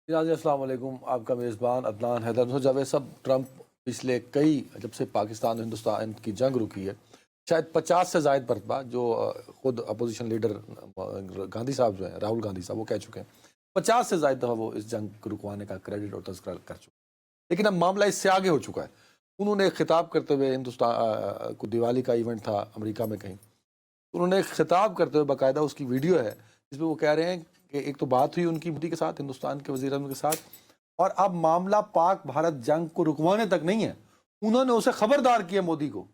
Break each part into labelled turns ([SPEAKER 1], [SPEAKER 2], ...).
[SPEAKER 1] ناظرین السلام علیکم، آپ کا میزبان عدنان حیدر جاوید صاحب. ٹرمپ پچھلے جب سے پاکستان اور ہندوستان کی جنگ رکی ہے، شاید 50 سے زائد مرتبہ، جو خود اپوزیشن لیڈر گاندھی صاحب جو ہیں، راہل گاندھی صاحب، وہ کہہ چکے ہیں 50 سے زائد دفعہ وہ اس جنگ کو رکوانے کا کریڈٹ اور تذکرہ کر چکے ہیں. لیکن اب معاملہ اس سے آگے ہو چکا ہے. انہوں نے ایک خطاب کرتے ہوئے، ہندوستان کو دیوالی کا ایونٹ تھا امریکہ میں کہیں، انہوں نے ایک خطاب کرتے ہوئے، باقاعدہ اس کی ویڈیو ہے جس میں وہ کہہ رہے ہیں کہ ایک تو بات ہوئی ان کی مودی کے ساتھ، ہندوستان کے وزیر اعظم کے ساتھ، اور اب معاملہ پاک بھارت جنگ کو رکوانے تک نہیں ہے. انہوں نے اسے خبردار کیا مودی کو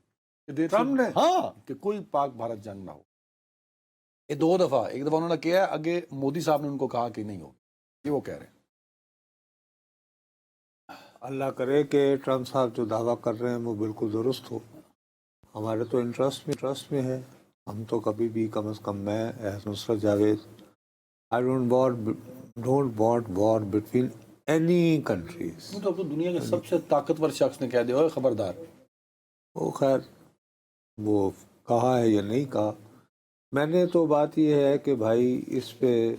[SPEAKER 1] کہ
[SPEAKER 2] ٹرمپ نے
[SPEAKER 1] ہاں کہ کوئی پاک بھارت جنگ نہ ہو. یہ 2 دفعہ، ایک دفعہ انہوں نے کیا ہے، آگے مودی صاحب نے ان کو کہا کہ نہیں ہوگی. یہ وہ کہہ رہے ہیں.
[SPEAKER 2] اللہ کرے کہ ٹرمپ صاحب جو دعویٰ کر رہے ہیں وہ بالکل درست ہو. ہمارے تو انٹرسٹ میں ہے. ہم تو کبھی بھی، کم از کم میں as Nusrat Javed, I don't want war between any countries.
[SPEAKER 1] تو اب تو دنیا کے سب سے طاقتور شخص نے کہہ دیا ہوئے خبردار.
[SPEAKER 2] وہ خیر، وہ کہا ہے یا نہیں کہا. میں نے تو بات یہ ہے کہ بھائی اس پہ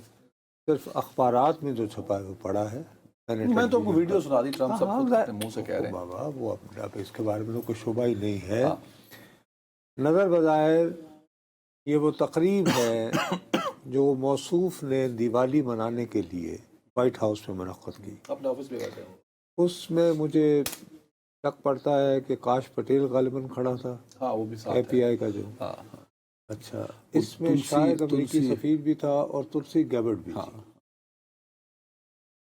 [SPEAKER 2] صرف اخبارات میں جو چھپا ہے وہ پڑھا ہے.
[SPEAKER 1] میں تو آپ کو ویڈیو سنا دی، ٹرمپ صاحب خود اپنے منہ سے کہہ رہے ہیں.
[SPEAKER 2] بابا وہ اب اس کے بارے میں تو کوئی شبہ ہی نہیں ہے.
[SPEAKER 1] ہاں.
[SPEAKER 2] نظر بظاہر یہ وہ تقریب ہے جو موصوف نے دیوالی منانے کے لیے وائٹ ہاؤس میں منعقد کی.
[SPEAKER 1] اپنے آفس میں بیٹھے ہیں.
[SPEAKER 2] اس میں مجھے شک پڑتا ہے کہ کاش پٹیل غالباً کھڑا تھا،
[SPEAKER 1] ہاں وہ بھی ساتھ
[SPEAKER 2] اے
[SPEAKER 1] ہے.
[SPEAKER 2] پی آئی کا جو.
[SPEAKER 1] ہاں.
[SPEAKER 2] اچھا، اس میں شاید امریکی سفیر بھی تھا اور تلسی گیبرڈ بھی تھی.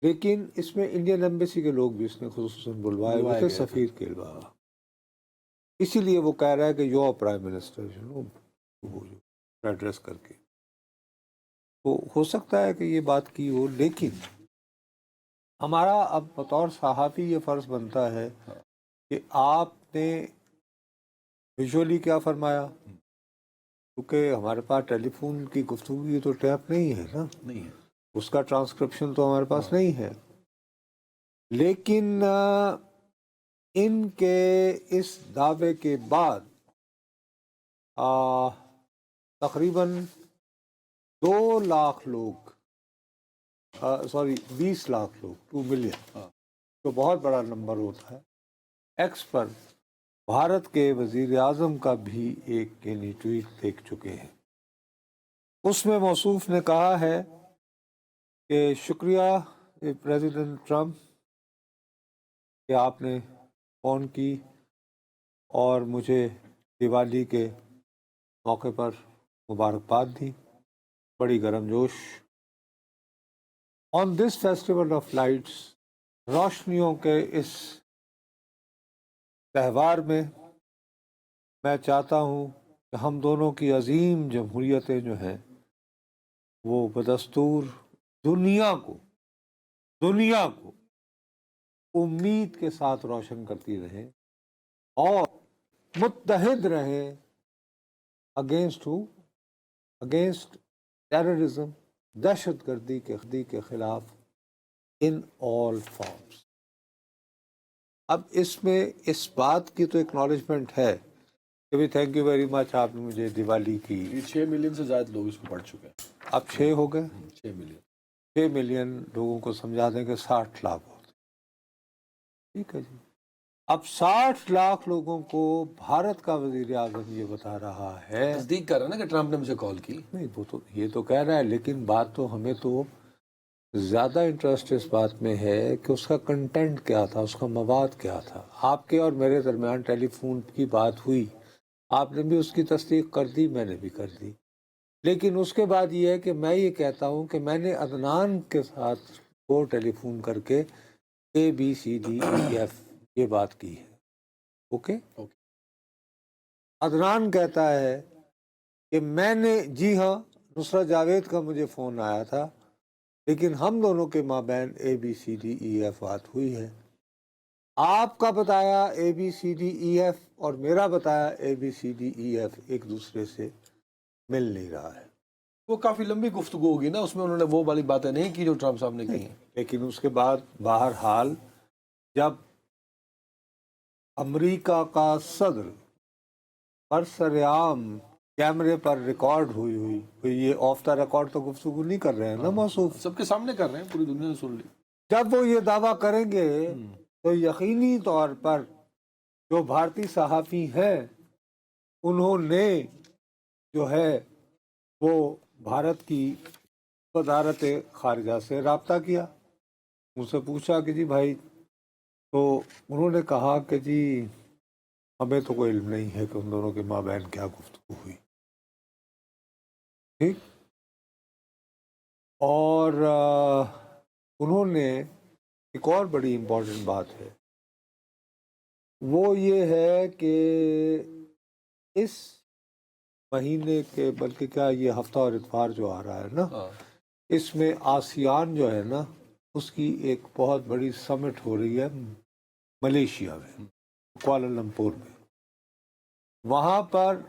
[SPEAKER 2] لیکن اس میں انڈین ایمبیسی کے لوگ بھی اس نے خصوصاً بلوائے ہوئے تھے، سفیر کے علاوہ. اسی لیے وہ کہہ رہا ہے کہ یور پرائم منسٹر ایڈریس کر کے. تو ہو سکتا ہے کہ یہ بات کی ہو، لیکن ہمارا اب بطور صحافی یہ فرض بنتا ہے کہ آپ نے ویژولی کیا فرمایا، کیونکہ ہمارے پاس ٹیلی فون کی گفتگو کی تو ٹیپ نہیں ہے نا،
[SPEAKER 1] نہیں ہے
[SPEAKER 2] اس کا ٹرانسکرپشن تو ہمارے پاس نہیں ہے. لیکن ان کے اس دعوے کے بعد تقریباً 2 لاکھ لوگ، 20 لاکھ لوگ، 2 ملین، تو بہت بڑا نمبر ہوتا ہے. ایکس پر بھارت کے وزیر اعظم کا بھی ایک ٹویٹ دیکھ چکے ہیں. اس میں موصوف نے کہا ہے کہ شکریہ پریزیڈنٹ ٹرمپ کہ آپ نے فون کی اور مجھے دیوالی کے موقع پر مبارکباد دی، بڑی گرم جوش. آن دس فیسٹیول آف لائٹس، روشنیوں کے اس تہوار میں میں چاہتا ہوں کہ ہم دونوں کی عظیم جمہوریتیں جو ہیں وہ بدستور دنیا کو امید کے ساتھ روشن کرتی رہیں اور متحد رہیں اگینسٹ ٹیررزم، دہشت گردی کے خلاف ان آل فارمز. اب اس میں اس بات کی تو اکنالجمنٹ ہے کہ بھی تھینک یو ویری مچ، آپ نے مجھے دیوالی کی.
[SPEAKER 1] 6 ملین سے زائد لوگ اس کو پڑھ چکے ہیں.
[SPEAKER 2] اب 6 ہو گئے.
[SPEAKER 1] 6 ملین
[SPEAKER 2] 6 ملین لوگوں کو سمجھا دیں کہ 60 لاکھ ہوتے. ٹھیک ہے جی. اب 60 لاکھ لوگوں کو بھارت کا وزیر اعظم یہ بتا رہا ہے،
[SPEAKER 1] تصدیق کر رہا ہے نا کہ ٹرمپ نے مجھے کال کی.
[SPEAKER 2] نہیں وہ تو یہ تو کہہ رہا ہے، لیکن بات تو ہمیں تو زیادہ انٹرسٹ اس بات میں ہے کہ اس کا کنٹینٹ کیا تھا، اس کا مواد کیا تھا. آپ کے اور میرے درمیان ٹیلی فون کی بات ہوئی، آپ نے بھی اس کی تصدیق کر دی، میں نے بھی کر دی. لیکن اس کے بعد یہ ہے کہ میں یہ کہتا ہوں کہ میں نے عدنان کے ساتھ وہ ٹیلی فون کر کے ABCDEF یہ بات کی ہے. اوکے. عدنان کہتا ہے کہ میں نے، جی ہاں، نصرت جاوید کا مجھے فون آیا تھا، لیکن ہم دونوں کے مابین ABCDEF بات ہوئی ہے. آپ کا بتایا ABCDEF اور میرا بتایا ABCDEF ایک دوسرے سے مل نہیں رہا ہے.
[SPEAKER 1] وہ کافی لمبی گفتگو ہوگی نا، اس میں انہوں نے وہ والی باتیں نہیں کی جو ٹرمپ صاحب نے کی ہیں.
[SPEAKER 2] لیکن اس کے بعد بہرحال جب امریکہ کا صدر برسرعام کیمرے پر ریکارڈ ہوئی، یہ آف دا ریکارڈ تو گفتگو نہیں کر رہے ہیں نا موصوف،
[SPEAKER 1] سب کے سامنے کر رہے ہیں، پوری دنیا نے سن لی.
[SPEAKER 2] جب وہ یہ دعویٰ کریں گے تو یقینی طور پر جو بھارتی صحافی ہیں انہوں نے جو ہے وہ بھارت کی وزارت خارجہ سے رابطہ کیا، ان سے پوچھا کہ جی بھائی، تو انہوں نے کہا کہ جی ہمیں تو کوئی علم نہیں ہے کہ ان دونوں کے مابین کیا گفتگو ہوئی، ٹھیک۔ اور انہوں نے ایک اور بڑی امپورٹنٹ بات ہے، وہ یہ ہے کہ اس مہینے کے، بلکہ کیا یہ ہفتہ اور اتوار جو آ رہا ہے نا، اس میں آسیان جو ہے نا اس کی ایک بہت بڑی سمٹ ہو رہی ہے ملیشیا میں، کوالالمپور میں۔ وہاں پر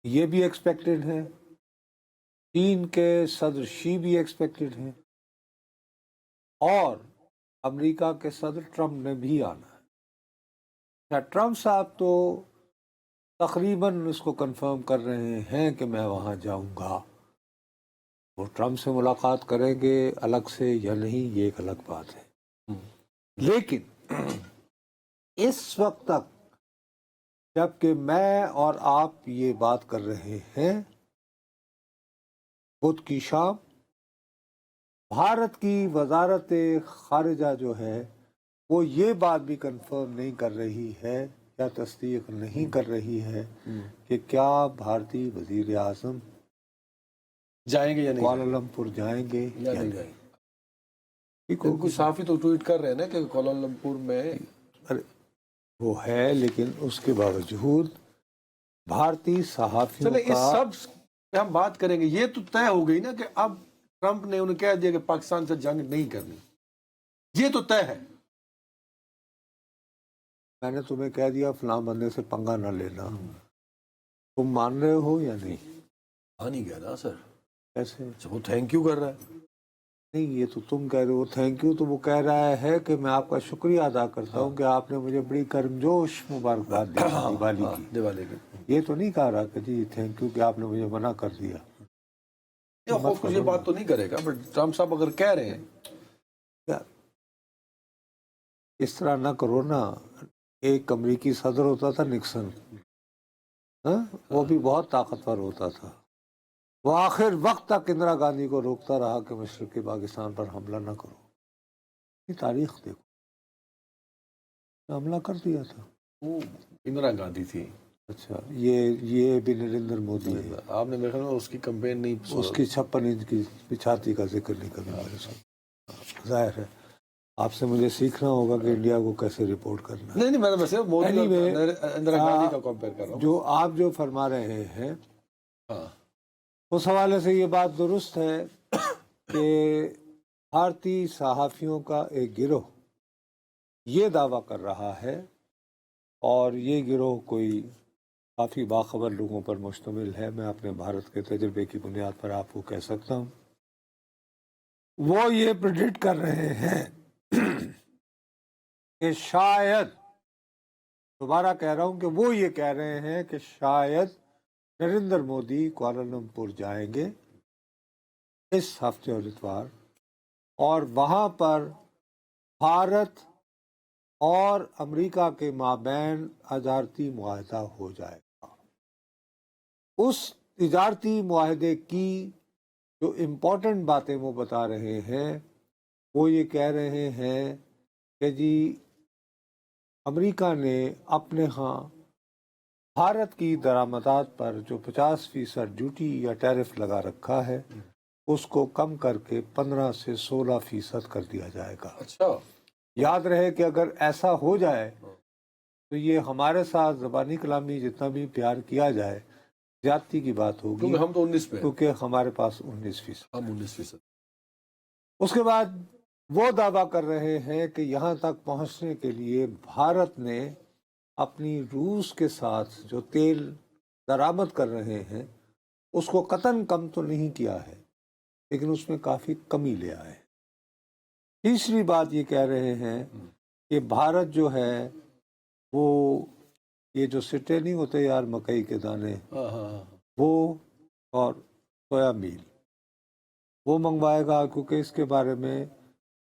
[SPEAKER 2] یہ بھی ایکسپیکٹڈ ہے، چین کے صدر شی بھی ایکسپیکٹڈ ہیں، اور امریکہ کے صدر ٹرمپ نے بھی آنا ہے۔ اچھا، ٹرمپ صاحب تو تقریباً اس کو کنفرم کر رہے ہیں کہ میں وہاں جاؤں گا۔ وہ ٹرمپ سے ملاقات کریں گے الگ سے یا نہیں، یہ ایک الگ بات ہے، لیکن اس وقت تک جب کہ میں اور آپ یہ بات کر رہے ہیں، بدھ کی شام بھارت کی وزارت خارجہ جو ہے وہ یہ بات بھی کنفرم نہیں کر رہی ہے یا تصدیق نہیں کر رہی ہے کہ کیا بھارتی وزیر اعظم
[SPEAKER 1] جائیں گے یا نہیں
[SPEAKER 2] کوالالمپور جائیں گے یا
[SPEAKER 1] نہیں
[SPEAKER 2] نہیں۔
[SPEAKER 1] کچھ صحافی تو ٹویٹ کر رہے ہیں نا کہ کوالالمپور میں
[SPEAKER 2] وہ ہے، لیکن اس کے باوجود بھارتی صحافیوں
[SPEAKER 1] چلے اس
[SPEAKER 2] کا
[SPEAKER 1] سب پہ ہم بات کریں گے۔ یہ تو طے ہو گئی نا کہ اب ٹرمپ نے انہیں کہہ دیا کہ پاکستان سے جنگ نہیں کرنی، یہ تو طے ہے۔
[SPEAKER 2] میں نے تمہیں کہہ دیا فلاں بندے سے پنگا نہ لینا، تم مان رہے ہو یا نہیں؟
[SPEAKER 1] نہیں گیا نا سر،
[SPEAKER 2] کیسے؟
[SPEAKER 1] وہ تھینک یو کر رہا ہے۔
[SPEAKER 2] نہیں، یہ تو تم کہہ رہے ہو تھینک یو، تو وہ کہہ رہا ہے کہ میں آپ کا شکریہ ادا کرتا ہوں کہ آپ نے مجھے بڑی کرمجوش مبارکباد دی دیوالی کی۔
[SPEAKER 1] دیوالی کی
[SPEAKER 2] یہ تو نہیں کہہ رہا کہ جی تھینک یو کہ آپ نے مجھے منع کر دیا۔
[SPEAKER 1] خود کچھ یہ بات تو نہیں کرے گا، بٹ ٹرمپ صاحب اگر کہہ رہے ہیں
[SPEAKER 2] اس طرح نہ کرو نا۔ ایک امریکی صدر ہوتا تھا نکسن، وہ بھی بہت طاقتور ہوتا تھا، وہ آخر وقت تک اندرا گاندھی کو روکتا رہا کہ مشرقی پاکستان پر حملہ نہ کرو۔ یہ تاریخ دیکھو، حملہ کر دیا تھا۔
[SPEAKER 1] وہ اندرا گاندھی تھی۔
[SPEAKER 2] اچھا، یہ بھی نریندر مودی ہے۔
[SPEAKER 1] آپ نے میرے خیال میں اس کی کمپین نہیں،
[SPEAKER 2] اس کی 56 انچ کی چھاتی کا ذکر نہیں کرنا میرے ساتھ۔ ظاہر ہے آپ سے مجھے سیکھنا ہوگا کہ انڈیا کو کیسے رپورٹ کرنا ہے۔
[SPEAKER 1] نہیں، میں ویسے مودی
[SPEAKER 2] Anyway،
[SPEAKER 1] اور اندرا گاندھی کا کمپیئر کر رہا ہوں۔
[SPEAKER 2] جو آپ جو فرما رہے ہیں اس حوالے سے یہ بات درست ہے کہ بھارتی صحافیوں کا ایک گروہ یہ دعویٰ کر رہا ہے، اور یہ گروہ کوئی کافی باخبر لوگوں پر مشتمل ہے، میں اپنے بھارت کے تجربے کی بنیاد پر آپ کو کہہ سکتا ہوں، وہ یہ پریڈکٹ کر رہے ہیں کہ شاید، دوبارہ کہہ رہا ہوں کہ وہ یہ کہہ رہے ہیں کہ شاید نریندر مودی کوالالمپور جائیں گے اس ہفتے اور اتوار، اور وہاں پر بھارت اور امریکہ کے مابین تجارتی معاہدہ ہو جائے گا۔ اس تجارتی معاہدے کی جو امپورٹنٹ باتیں وہ بتا رہے ہیں، وہ یہ کہہ رہے ہیں کہ جی امریکہ نے اپنے ہاں بھارت کی درآمدات پر جو 50% ڈیوٹی یا ٹیرف لگا رکھا ہے اس کو کم کر کے 15 سے 16% کر دیا جائے گا۔
[SPEAKER 1] اچھا،
[SPEAKER 2] یاد رہے کہ اگر ایسا ہو جائے تو یہ ہمارے ساتھ زبانی کلامی جتنا بھی پیار کیا جائے زیادتی کی بات ہوگی،
[SPEAKER 1] کیونکہ ہم تو 19 پہ،
[SPEAKER 2] کیونکہ ہمارے پاس 19%۔
[SPEAKER 1] ہم 19%۔
[SPEAKER 2] اس کے بعد وہ دعویٰ کر رہے ہیں کہ یہاں تک پہنچنے کے لیے بھارت نے اپنی روس کے ساتھ جو تیل درآمد کر رہے ہیں اس کو قطعاً کم تو نہیں کیا ہے، لیکن اس میں کافی کمی لے آئے۔ تیسری بات یہ کہہ رہے ہیں کہ بھارت جو ہے وہ یہ جو سٹے نہیں ہوتے یار مکئی کے دانے، وہ اور سویا میل وہ منگوائے گا، کیونکہ اس کے بارے میں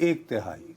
[SPEAKER 2] 1/3,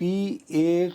[SPEAKER 2] P-8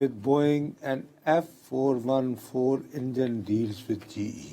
[SPEAKER 2] with Boeing and F414 engine deals with GE,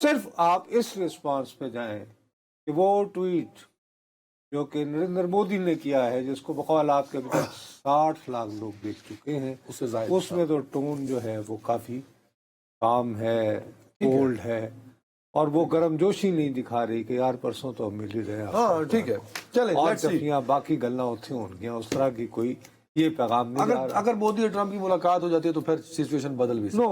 [SPEAKER 2] صرف آپ اس رسپانس پہ جائیں کہ وہ ٹویٹ جو کہ نریندر مودی نے کیا ہے، جس کو بقول آپ کے ابھی تک 60 لاکھ لوگ دیکھ چکے ہیں،
[SPEAKER 1] اس سے زائد
[SPEAKER 2] اس میں تو ٹون جو ہے وہ کافی کام ہے، کولڈ ہے، اور وہ گرم جوشی نہیں دکھا رہی کہ یار پرسوں تو ہم مل ہی رہے ہیں،
[SPEAKER 1] ہاں ٹھیک ہے، چلیں
[SPEAKER 2] اور
[SPEAKER 1] لیٹس سی۔
[SPEAKER 2] چٹنیاں باقی گلنا اتھی ہون گیا، اس طرح کی کوئی یہ پیغام نہیں جا رہا۔
[SPEAKER 1] اگر مودی اور ٹرمپ کی ملاقات ہو جاتی ہے تو پھر سچویشن بدل بھی سکتی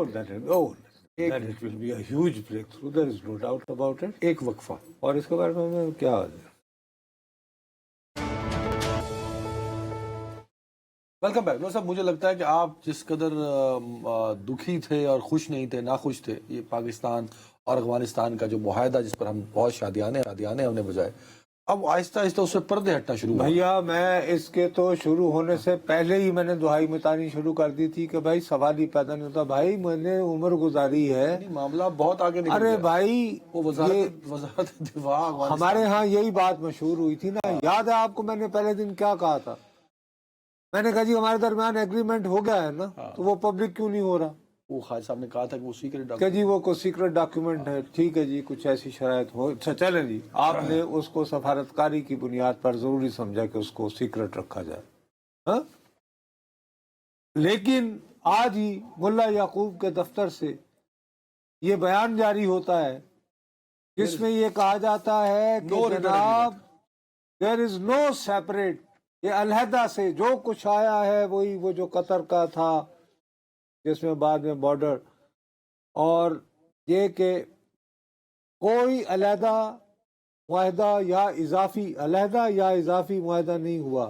[SPEAKER 2] No, that it will be a huge breakthrough. There is no doubt about it.
[SPEAKER 1] ہے۔ ایک وقفہ۔
[SPEAKER 2] اور اس کے بارے میں کیا حال ہے؟
[SPEAKER 1] Welcome back. صاحب مجھے لگتا ہے کہ آپ جس قدر دکھی تھے اور خوش نہیں تھے، ناخوش تھے، یہ پاکستان اور افغانستان کا جو معاہدہ جس پر ہم بہت شادیانے ہم نے بجائے، اب آہستہ آہستہ اس سے پردے ہٹنا شروع ہوا۔
[SPEAKER 2] بھیا میں اس کے تو شروع ہونے سے پہلے ہی میں نے دہائی متانی شروع کر دی تھی کہ بھائی سوال ہی پیدا نہیں ہوتا، بھائی میں نے عمر گزاری ہے۔
[SPEAKER 1] نہیں، معاملہ بہت آگے نکل
[SPEAKER 2] ارے
[SPEAKER 1] گیا۔
[SPEAKER 2] بھائی
[SPEAKER 1] وہ وزارت دفاع افغانستان،
[SPEAKER 2] ہمارے ہاں یہی بات مشہور ہوئی تھی نا، یاد ہے آپ کو میں نے پہلے دن کیا کہا تھا؟ میں نے کہا جی ہمارے درمیان ایگریمنٹ ہو گیا ہے نا، تو وہ پبلک کیوں نہیں ہو رہا؟
[SPEAKER 1] وہ خالد صاحب نے کہا تھا کہ وہ سیکرٹ
[SPEAKER 2] کہ جی وہ کوئی سیکرٹ ڈاکیومنٹ ہے، ٹھیک ہے جی کچھ ایسی شرائط ہو، اچھا چلیں جی، آپ نے اس کو سفارتکاری کی بنیاد پر ضروری سمجھا کہ اس کو سیکرٹ رکھا جائے، ہاں؟ لیکن آج ہی ملا یعقوب کے دفتر سے یہ بیان جاری ہوتا ہے جس میں یہ کہا جاتا ہے کہ جناب دیر از نو سیپریٹ، یہ علیحدہ سے جو کچھ آیا ہے وہی وہ جو قطر کا تھا جس میں بعد میں بارڈر، اور یہ کہ کوئی علیحدہ معاہدہ یا اضافی معاہدہ نہیں ہوا،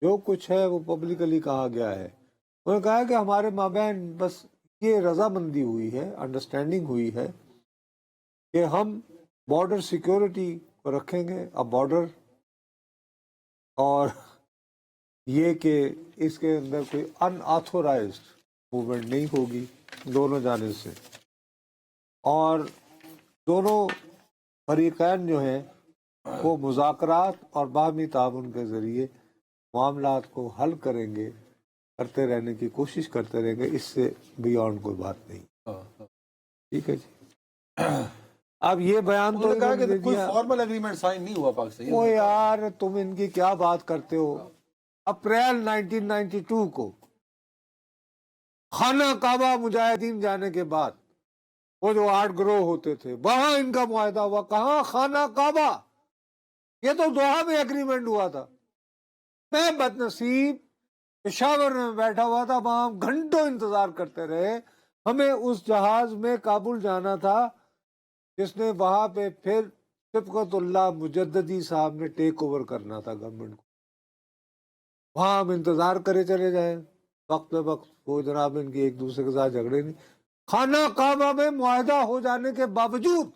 [SPEAKER 2] جو کچھ ہے وہ پبلکلی کہا گیا ہے۔ انہوں نے کہا کہ ہمارے مابین بس یہ رضامندی ہوئی ہے، انڈرسٹینڈنگ ہوئی ہے کہ ہم بارڈر سیکیورٹی کو رکھیں گے، اب بارڈر، اور یہ کہ اس کے اندر کوئی ان آتھورائزڈ موومنٹ نہیں ہوگی دونوں جانب سے، اور دونوں فریقین جو ہیں وہ مذاکرات اور باہمی تعاون کے ذریعے معاملات کو حل کرتے رہنے کی کوشش کرتے رہیں گے، اس سے بیانڈ کوئی بات نہیں۔ ٹھیک ہے جی، اب یہ بیان تو
[SPEAKER 1] کہا کہ
[SPEAKER 2] انہوں نے
[SPEAKER 1] کوئی
[SPEAKER 2] دیا۔
[SPEAKER 1] فارمل ایگریمنٹ سائن نہیں ہوا پاکستان۔
[SPEAKER 2] وہ یار تم ان کی کیا بات کرتے ہو؟ اپریل 1992 کو خانہ کعبہ مجاہدین جانے کے بعد وہ جو 8 گروہ ہوتے تھے وہاں ان کا معاہدہ ہوا، کہاں؟ خانہ کعبہ، یہ تو دوحہ میں ایگریمنٹ ہوا تھا۔ میں بدنصیب پشاور میں بیٹھا ہوا تھا، وہاں ہم گھنٹوں انتظار کرتے رہے، ہمیں اس جہاز میں کابل جانا تھا جس نے وہاں پہ پھر شفقت اللہ مجددی صاحب نے ٹیک اوور کرنا تھا گورنمنٹ کو۔ وہاں ہم انتظار کرے چلے جائیں، وقت بے وقت وہ جناب ان کی ایک دوسرے کے ساتھ جھگڑے نہیں۔ خانہ کعبہ میں معاہدہ ہو جانے کے باوجود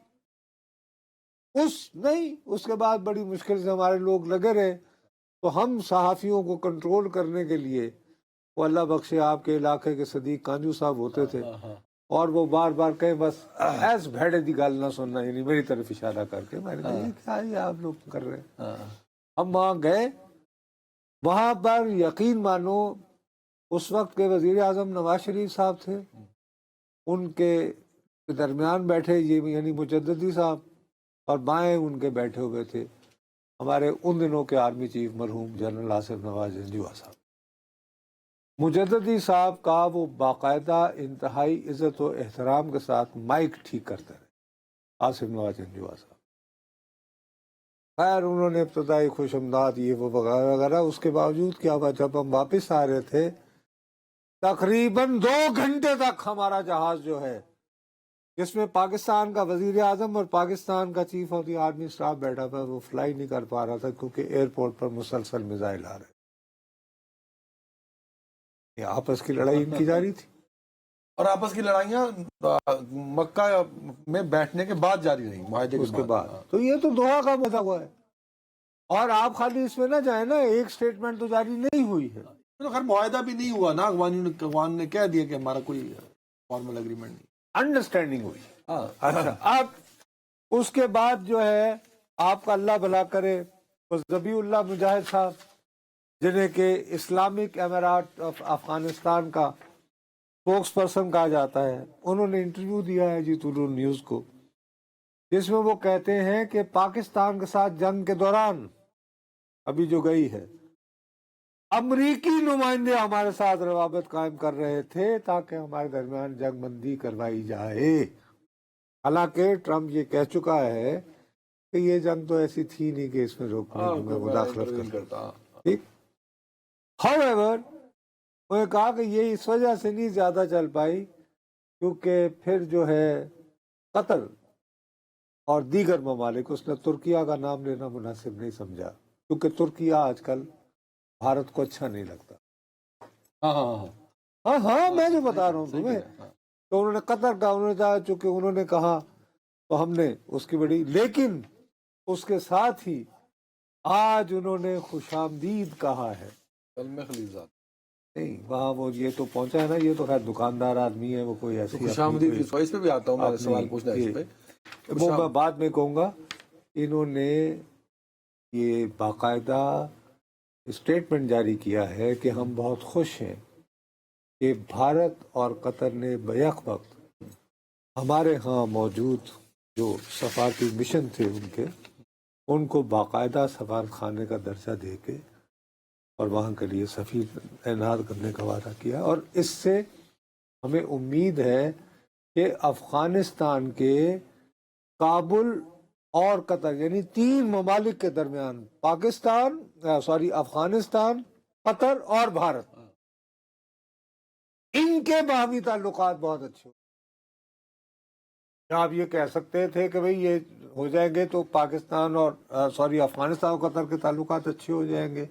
[SPEAKER 2] اس کے بعد بڑی مشکل سے ہمارے لوگ لگے رہے، تو ہم صحافیوں کو کنٹرول کرنے کے لیے، وہ اللہ بخشے آپ کے علاقے کے صدیق کانجو صاحب ہوتے تھے، اور وہ بار بار کہیں بس ایس بھیڑے دی گل نہ سننا، یعنی میری طرف اشارہ کر کے، میں نے کہا یہ کیا یہ آپ لوگ کر رہے ہیں؟ ہم وہاں گئے، وہاں پر یقین مانو اس وقت کے وزیر اعظم نواز شریف صاحب تھے، ان کے درمیان بیٹھے یہ یعنی مجددی صاحب، اور بائیں ان کے بیٹھے ہوئے تھے ہمارے ان دنوں کے آرمی چیف مرحوم جنرل آصف نواز جنجوعہ صاحب۔ مجددی صاحب کا وہ باقاعدہ انتہائی عزت و احترام کے ساتھ مائک ٹھیک کرتے رہے آصف نواز جنجوعہ صاحب۔ خیر انہوں نے ابتدائی خوش آمداد یہ وہ وغیرہ وغیرہ، اس کے باوجود کیا ہوا، جب ہم واپس آ رہے تھے تقریباً 2 گھنٹے تک ہمارا جہاز جو ہے جس میں پاکستان کا وزیر اعظم اور پاکستان کا chief of the army staff بیٹھا تھا، وہ فلائی نہیں کر پا رہا تھا کیونکہ ایئرپورٹ پر مسلسل میزائل آ رہے، یہ آپس کی لڑائی ان کی جاری تھی،
[SPEAKER 1] اور آپس کی لڑائیاں مکہ میں بیٹھنے کے بعد جاری رہی، معاہدے
[SPEAKER 2] اس کے بعد۔ تو یہ تو دوحہ کا مدعا ہوا ہے، اور آپ خالی اس میں نہ جائیں نا، ایک سٹیٹمنٹ تو جاری نہیں ہوئی ہے،
[SPEAKER 1] تو خیر معاہدہ بھی نہیں ہوا نا، افغان نے کہہ دیا کہ ہمارا کوئی فارمل ایگریمنٹ نہیں،
[SPEAKER 2] انڈرسٹینڈنگ ہوئی۔ اچھا اب اس کے بعد جو ہے آپ کا اللہ بھلا کرے، ذبیح اللہ مجاہد صاحب جنہیں کہ اسلامک امارات آف افغانستان کا اسپوکس پرسن کہا جاتا ہے، انہوں نے انٹرویو دیا ہے جی طلوع نیوز کو، جس میں وہ کہتے ہیں کہ پاکستان کے ساتھ جنگ کے دوران ابھی جو گئی ہے امریکی نمائندے ہمارے ساتھ روابط قائم کر رہے تھے تاکہ ہمارے درمیان جنگ بندی کروائی جائے. حالانکہ ٹرمپ یہ کہہ چکا ہے کہ یہ جنگ تو ایسی تھی نہیں کہ اس میں روکنے میں مداخلت کرتا. ٹھیک. However, انہوں نے کہا کہ یہ اس وجہ سے نہیں زیادہ چل پائی کیونکہ پھر جو ہے قطر اور دیگر ممالک، اس نے ترکیہ کا نام لینا مناسب نہیں سمجھا کیونکہ ترکیہ آج کل بھارت کو اچھا نہیں لگتا. ہاں میں جو بتا رہا ہوں تمہیں، تو انہوں نے قطر کا انہوں نے چونکہ انہوں نے کہا تو ہم نے اس کی بڑی، لیکن اس کے ساتھ ہی آج انہوں نے خوش آمدید کہا ہے.
[SPEAKER 1] خلیلزاد
[SPEAKER 2] نہیں وہاں وہ یہ تو پہنچا ہے نا، یہ تو خیر دکاندار آدمی ہے، وہ کوئی ایسی
[SPEAKER 1] خوش آمدید کی اس پہ بھی آتا ہوں میں سوال پوچھنا ہے اس پہ.
[SPEAKER 2] وہ میں بعد میں کہوں گا. انہوں نے یہ باقاعدہ اسٹیٹمنٹ جاری کیا ہے کہ ہم بہت خوش ہیں کہ بھارت اور قطر نے بیک وقت ہمارے ہاں موجود جو سفارتی مشن تھے ان کو باقاعدہ سفارت خانے کا درجہ دے کے اور وہاں کے لیے سفیر تعینات کرنے کا وعدہ کیا. اور اس سے ہمیں امید ہے کہ افغانستان کے کابل اور قطر یعنی 3 ممالک کے درمیان افغانستان، قطر اور بھارت، ان کے باہمی تعلقات بہت اچھے. آپ یہ کہہ سکتے تھے کہ بھئی یہ ہو جائیں گے تو پاکستان اور افغانستان اور قطر کے تعلقات اچھے ہو جائیں گے،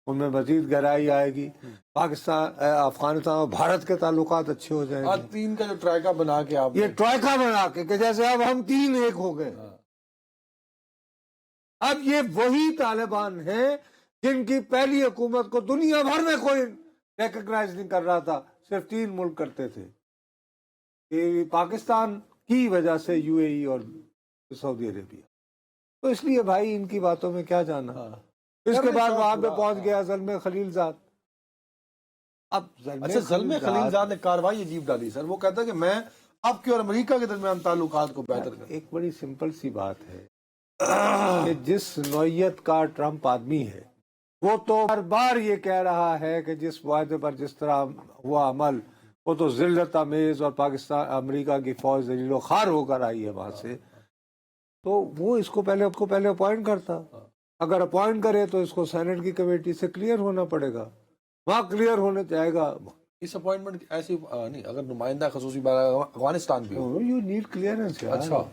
[SPEAKER 2] ان میں مزید گہرائی آئے گی. افغانستان اور بھارت کے تعلقات اچھے ہو جائیں گے.
[SPEAKER 1] 3 کا جو ٹرائکا بنا کے آپ
[SPEAKER 2] یہ ٹرائکا بنا کے کہ جیسے اب ہم 3 ایک ہو گئے. اب یہ وہی طالبان ہیں جن کی پہلی حکومت کو دنیا بھر میں کوئی ریکگنائز نہیں کر رہا تھا، صرف 3 ملک کرتے تھے. کہ پاکستان کی وجہ سے یو اے ای اور سعودی عربیہ. تو اس لیے بھائی ان کی باتوں میں کیا جانا. اس کے بعد وہاں پہ پہنچ گیا زلمے خلیلزاد. اب
[SPEAKER 1] زلمے خلیلزاد نے کاروائی عجیب ڈالی سر. وہ کہتا ہے کہ میں آپ کے اور امریکہ کے درمیان تعلقات کو بہتر کروں.
[SPEAKER 2] ایک بڑی سمپل سی بات ہے کہ جس نوعیت کا ٹرمپ آدمی ہے وہ تو ہر بار یہ کہہ رہا ہے کہ جس معاہدے پر جس طرح ہوا عمل وہ تو ذلت آمیز اور پاکستان امریکہ کی فوج ذلیل و خوار ہو کر آئی ہے وہاں سے. تو وہ اس کو پہلے اپوائنٹ کرتا. اگر اپوائنٹ کرے تو اس کو سینٹ کی کمیٹی سے کلیئر ہونا پڑے گا، وہاں کلیئر ہونے جائے گا.
[SPEAKER 1] اس اپوائنٹمنٹ ایسی نہیں، اگر نمائندہ خصوصی افغانستان بھی ہو
[SPEAKER 2] یو نیڈ کلیئرنس.
[SPEAKER 1] اچھا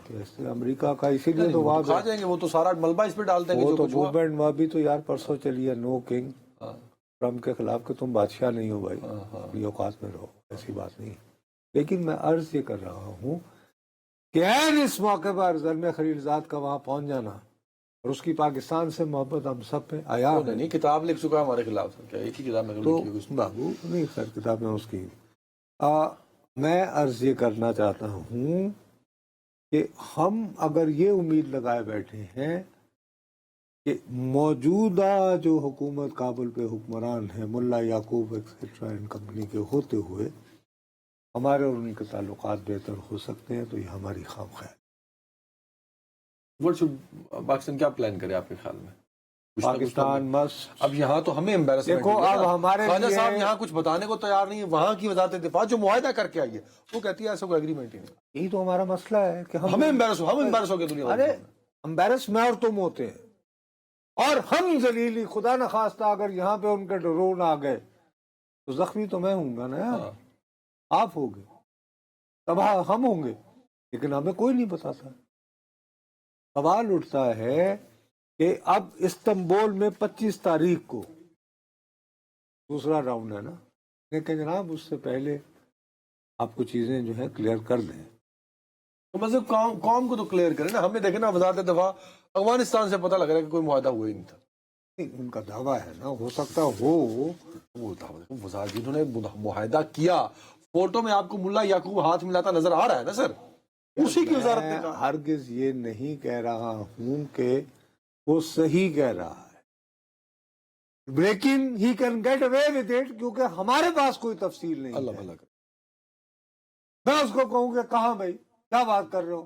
[SPEAKER 2] امریکہ کا اسی لیے تو وہاں
[SPEAKER 1] کھا جائیں گے، وہ تو سارا ملبہ اس پہ ڈال دیں گے.
[SPEAKER 2] وہ تو موومنٹ وہاں بھی تو یار پرسوں چلی ہے نو کنگ ٹرمپ کے خلاف کہ تم بادشاہ نہیں ہو بھائی، اپنی اوقات میں رہو. ایسی بات نہیں. لیکن میں عرض یہ کر رہا ہوں کہ اس موقع پر زلمے خلیلزاد کا وہاں پہنچ جانا اور اس کی پاکستان سے محبت ہم سب پہ آیا.
[SPEAKER 1] نہیں کتاب لکھ چکا ہے ہمارے خلاف. کیا ایک ہی کتاب میں
[SPEAKER 2] تو بابو نہیں سر کتاب میں اس کی میں عرض یہ کرنا چاہتا ہوں کہ ہم اگر یہ امید لگائے بیٹھے ہیں کہ موجودہ جو حکومت کابل پہ حکمران ہے ملا یعقوب ایکسیٹرا ان کمپنی کے ہوتے ہوئے ہمارے اور ان کے تعلقات بہتر ہو سکتے ہیں، تو یہ ہماری خواہ خیال.
[SPEAKER 1] پاکستان کیا پلان کرے آپ کے خیال میں؟
[SPEAKER 2] پاکستان
[SPEAKER 1] اب یہاں تو ہمیں امبیرسمنٹ
[SPEAKER 2] دیکھو اب ہمارے
[SPEAKER 1] خواجہ صاحب یہاں کچھ بتانے کو تیار نہیں ہے. وہاں کی وزارت دفاع جو معاہدہ کر کے آئی ہے وہ کہتی ہے ایسا کوئی اگریمنٹ ہی نہیں.
[SPEAKER 2] یہی تو ہمارا مسئلہ ہے کہ
[SPEAKER 1] ہمیں امبیرس ہو گئے دنیا.
[SPEAKER 2] ارے امبیرس میں اور تم ہوتے ہیں اور ہم ذلیلی خدا نخواستہ اگر یہاں پہ ان کے ڈرون آ گئے تو زخمی تو میں ہوں گا نا یار. آپ ہوگے تباہ ہم ہوں گے، لیکن ہمیں کوئی نہیں بتاتا. سوال اٹھتا ہے کہ اب استنبول میں 25 تاریخ کو دوسرا راؤنڈ ہے نا، لیکن جناب اس سے پہلے آپ کو چیزیں جو ہے کلیئر کر دیں.
[SPEAKER 1] مطلب قوم کو تو کلیئر کریں نا. ہمیں دیکھیں نا وزارت دفاع افغانستان سے پتہ لگ رہا ہے کہ کوئی معاہدہ ہوا ہی نہیں تھا.
[SPEAKER 2] ان کا دعویٰ ہے نا، ہو سکتا ہو
[SPEAKER 1] وہ وزارت جنہوں نے معاہدہ کیا. فوٹو میں آپ کو ملا یعقوب ہاتھ ملاتا نظر آ رہا ہے نا سر، اسی کی وزارت نے کہا.
[SPEAKER 2] ہرگز یہ نہیں کہہ رہا ہوں کہ وہ صحیح کہہ رہا ہے، لیکن he can get away with it کیونکہ ہمارے پاس کوئی تفصیل نہیں.
[SPEAKER 1] اللہ بھلا کرے.
[SPEAKER 2] میں اس کو کہوں کہ کہاں بھائی کیا بات کر رہے ہو،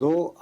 [SPEAKER 2] 2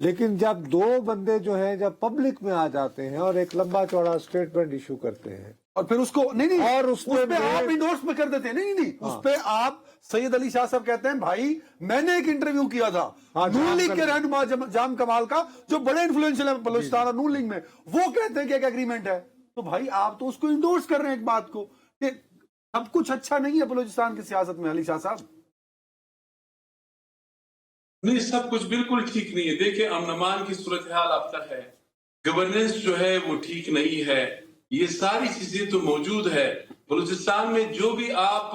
[SPEAKER 2] لیکن جب دو بندے جو ہیں جب پبلک میں آ جاتے ہیں اور ایک لمبا چوڑا اسٹیٹمنٹ ایشو کرتے ہیں
[SPEAKER 3] اور پھر اس کو نہیں
[SPEAKER 2] اور اس
[SPEAKER 3] پہ
[SPEAKER 2] میں
[SPEAKER 3] آپ انڈورس میں کر دیتے ہیں نہیں اس پہ آپ سید علی شاہ صاحب کہتے ہیں بھائی میں نے ایک انٹرویو کیا تھا نون لیگ کے رہنما جام کمال کا جو بڑے انفلوئنشل ہیں بلوچستان اور نون لیگ میں، وہ کہتے ہیں کہ ایک ایگریمنٹ ہے، تو بھائی آپ تو اس کو انڈورس کر رہے ہیں ایک بات کو کہ سب کچھ اچھا نہیں ہے بلوچستان کی سیاست میں علی شاہ صاحب۔
[SPEAKER 4] نہیں، سب کچھ بالکل ٹھیک نہیں ہے. دیکھیں امن امان کی صورتحال اب تک ہے، گورننس جو ہے وہ ٹھیک نہیں ہے، یہ ساری چیزیں تو موجود ہے. بلوچستان میں جو بھی آپ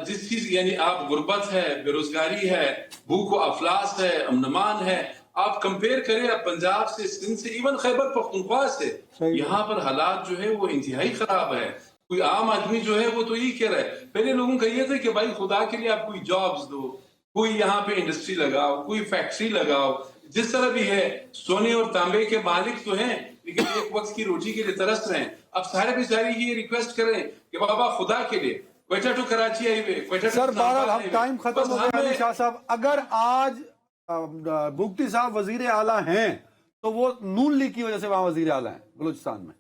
[SPEAKER 4] جس چیز یعنی آپ غربت ہے، بے روزگاری ہے، بھوک و افلاس ہے، امن امان ہے، آپ کمپیئر کریں اب پنجاب سے، سندھ سے، ایون خیبر پختونخوا سے، یہاں پر حالات جو ہے وہ انتہائی خراب ہے. کوئی عام آدمی جو ہے وہ تو یہی کہہ رہا ہے. پہلے لوگوں کا یہ تھا کہ بھائی خدا کے لیے آپ کوئی جابز دو، کوئی یہاں پہ انڈسٹری لگاؤ، کوئی فیکٹری لگاؤ، جس طرح بھی ہے. سونے اور تانبے کے مالک تو ہیں لیکن ایک وقت کی روٹی کے لیے ترس رہے ہیں. اب سارے بیچارے یہ ریکویسٹ کر رہے ہیں کہ بابا خدا کے لیے Quetta to Karachi highway, Quetta to
[SPEAKER 3] سر بہرحال
[SPEAKER 4] اسلام
[SPEAKER 3] اب
[SPEAKER 4] آباد
[SPEAKER 3] ٹائم
[SPEAKER 4] ہائی وے.
[SPEAKER 3] ختم ہو گیا علی شاہ صاحب، اگر آج بگٹی صاحب وزیر اعلیٰ ہیں تو وہ نون لیگ کی وجہ سے وہاں وزیر اعلیٰ ہیں بلوچستان میں،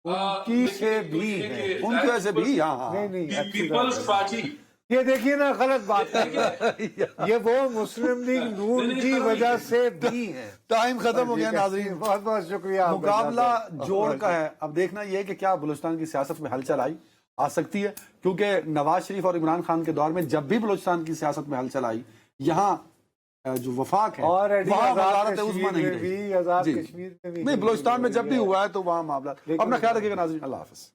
[SPEAKER 2] ان کی سے بھی ہے،
[SPEAKER 3] ان کی وجہ سے بھی. ہاں
[SPEAKER 2] نہیں
[SPEAKER 4] پیپلز پارٹی،
[SPEAKER 2] یہ دیکھیے نا غلط بات ہے، یہ وہ مسلم لیگ نون کی وجہ سے بھی ہے.
[SPEAKER 3] ٹائم ختم ہو گیا ناظرین،
[SPEAKER 2] بہت بہت شکریہ.
[SPEAKER 3] مقابلہ جوڑ کا ہے. اب دیکھنا یہ ہے کہ کیا بلوچستان کی سیاست میں ہلچل آ سکتی ہے، کیونکہ نواز شریف اور عمران خان کے دور میں جب بھی بلوچستان کی سیاست میں ہلچل آئی، یہاں جو وفاق ہے
[SPEAKER 2] اور
[SPEAKER 3] وہاں وزارت عظمیٰ نہیں رہی.
[SPEAKER 2] آزاد
[SPEAKER 3] جی.
[SPEAKER 2] کشمیر میں بھی
[SPEAKER 3] نہیں، بلوچستان میں جب بھی ہوا ہے تو وہاں معاملہ. اپنا خیال رکھیے گا ناظرین، اللہ حافظ.